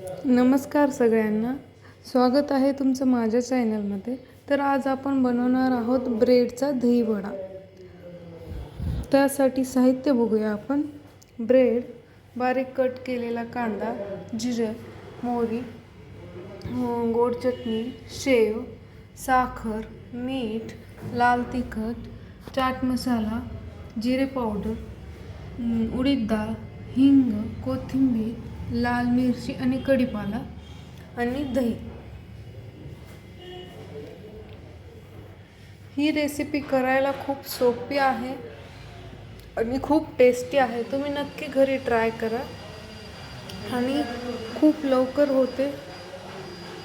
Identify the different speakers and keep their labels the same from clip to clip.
Speaker 1: नमस्कार सगळ्यांना, स्वागत आहे तुमचं माझ्या चॅनलमध्ये. तर आज आपण बनवणार आहोत ब्रेडचा दहीवडा. त्यासाठी साहित्य बघूया आपण. ब्रेड, बारीक कट केलेला कांदा, जिरे, मोहरी, गोड चटणी, शेव, साखर, मीठ, लाल तिखट, चाट मसाला, जिरे पावडर, उडीद डाळ, हिंग, कोथिंबीर, लाल मिरची आणि कढीपाला आणि दही. ही रेसिपी करायला खूप सोपी आहे आणि खूप टेस्टी आहे. तुम्ही नक्की घरी ट्राय करा आणि खूप लवकर होते.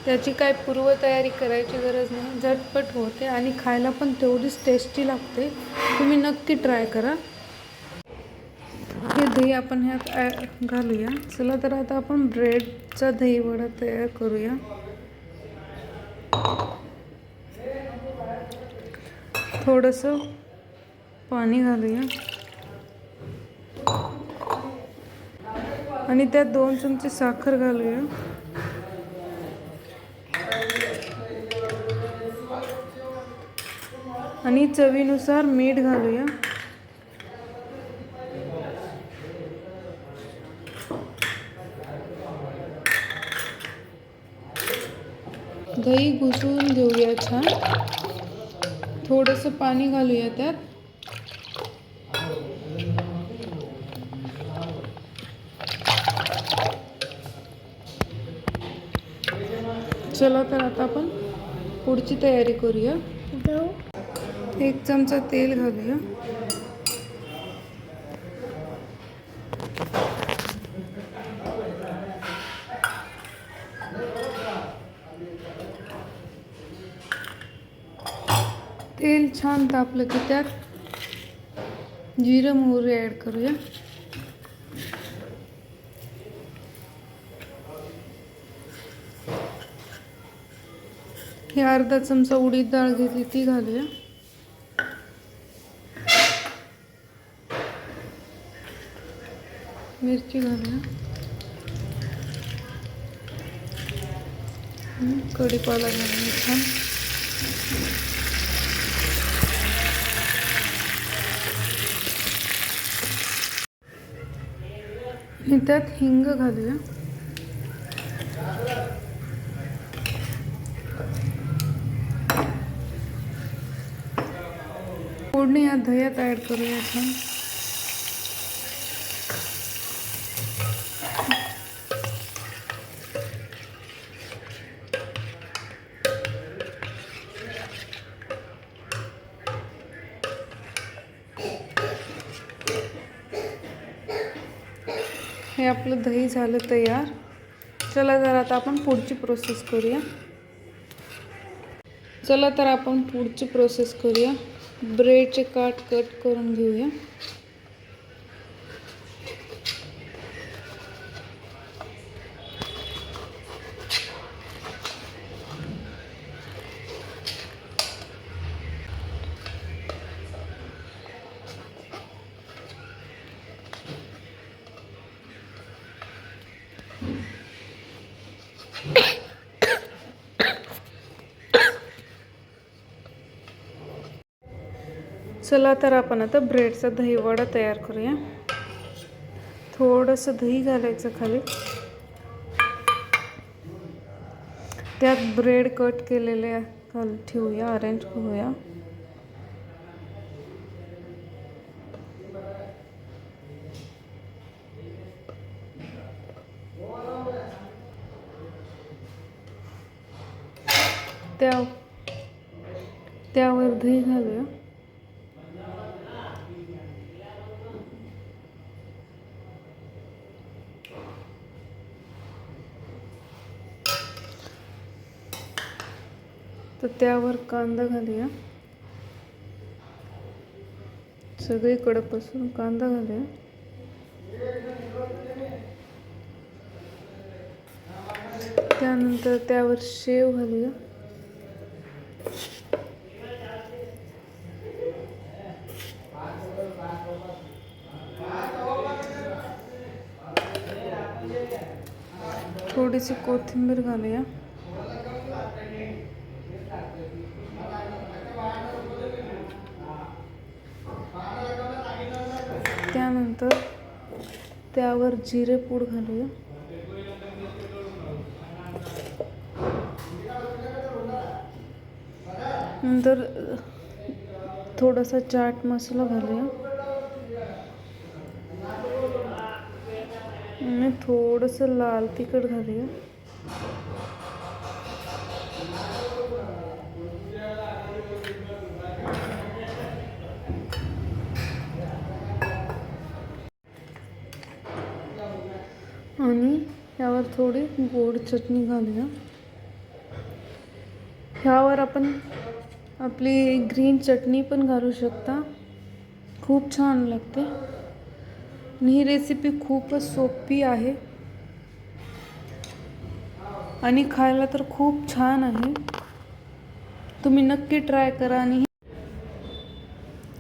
Speaker 1: त्याची काय पूर्वतयारी करायची गरज नाही, झटपट होते आणि खायला पण तेवढीच टेस्टी लागते. तुम्ही नक्की ट्राय करा. हे दही आपण ह्यात घालूया. चला तर आता आपण ब्रेडचा दहीवडा तयार करूया. थोडंसं पाणी घालूया आणि त्यात 2 चमचे साखर घालूया. आणि चवीनुसार मीठ घालूया. दही घुसवून घेऊया छान. थोडंसं पाणी घालूया त्यात. चला तर आता आपण पुढची तयारी करूया. 1 चमचा तेल घालूया. तेल छान तापलं की त्यात जिरं मोहरी ॲड करूया. हे अर्धा चमचा उडीद डाळ घेतली ती घालूया. मिरची घालूया. कढीपाला घालूया छान. आणि त्यात हिंग घालूया. फोडणी या दह्यात ॲड करूया छान. हे आपलं दही झालं तयार. चला तर आता आपण पुढची प्रोसेस करूया. ब्रेडचे कट करून घेऊया. चला तर आपण आता ब्रेडचा दहीवडा तयार करूया. थोडंसं दही घालायचं खाली. त्यात ब्रेड कट केलेले ठेवूया, अरेंज करूया. त्यावर दही घालूया. तर त्यावर कांदा घालूया. सगळीकडे पसरून कांदा घालूया. त्यानंतर त्यावर शेव घालूया. थोडीशी कोथिंबीर घालूया. त्यानंतर त्यावर जिरेपूड घालूया. नंतर थोडासा चाट मसाला घालूया आणि थोडंसं लाल तिखट घालूया. आणि यावर थोडी गोड चटणी घालूया. ह्यावर आपण आपली ग्रीन चटणी पण घालू शकता, खूप छान लागते. आणि ही रेसिपी खूपच सोपी आहे आणि खायला तर खूप छान आहे. तुम्ही नक्की ट्राय करा. आणि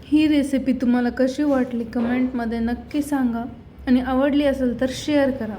Speaker 1: ही रेसिपी तुम्हाला कशी वाटली कमेंटमध्ये नक्की सांगा आणि आवडली असेल तर शेअर करा.